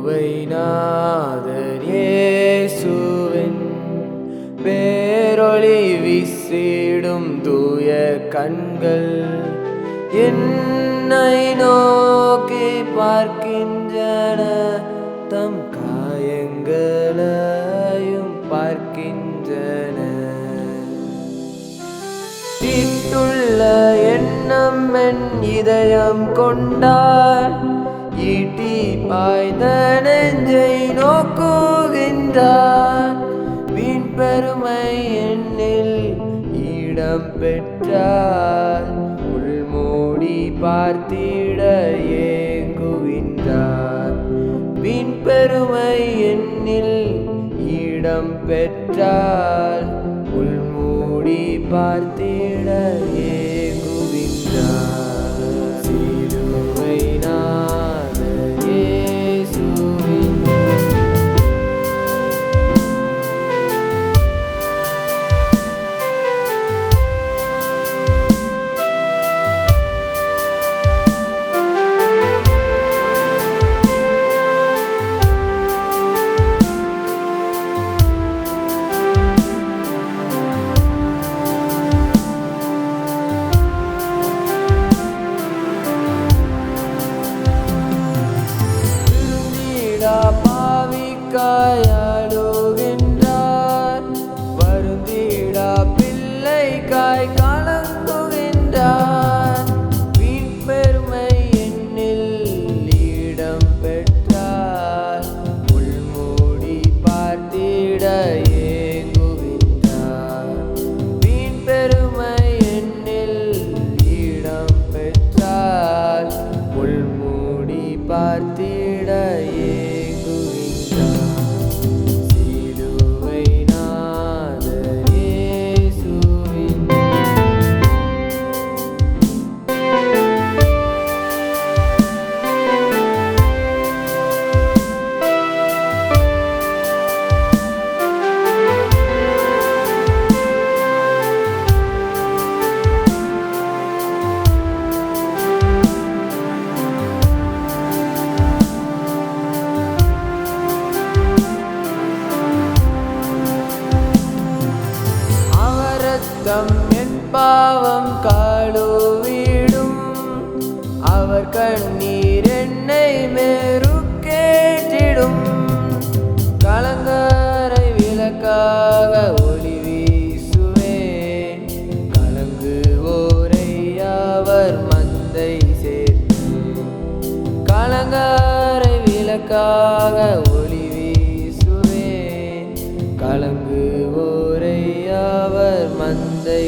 சிலுவை நாதர் இயேசுவின் பேரொளி வீசிடும் தூய கண்கள் என்னை நோக்கி பார்க்கின்றன, தம் காயங்களையும் பார்க்கின்றன. தீட்டுள்ள எண்ணம் என் இதயம் கொண்டார், ஈட்டி பாய்ந்த நெஞ்சை நோக்குகின்றார். வீண் பெருமை என்னில் இடம் பெற்றார், உள்மூடி பார்த்திட ஏங்குகின்றார். வீண் பெருமை என்னில் இடம் பெற்றார், உள்மூடி பார்த்திட ஏங்குகின்றார். சிலுவை நாதர் இயேசுவின் பாவிக்காயாடுகின்றார், வருந்திடா பிள்ளைக்காய் கலங்குகின்றார். வீண் பெருமை என்னில் இடம் பெற்றார், உள்மூடி பார்த்திட ஏங்குகின்றார். வீண் பெருமை என்னில் இடம் பெற்றார், உள்மூடி பார்த்திட என் பாவம் கழுவிடும், அவர் கண்ணீர் என்னை மெருக்கேற்றிடும். கலங்கரை விளக்காக ஒளி வீசுவேன், கலங்குவோரை அவர் மந்தை சேர்த்து. கலங்கரை விளக்காக ஒளி வீசுவேன், கலங்குவோரை அவர் மந்தை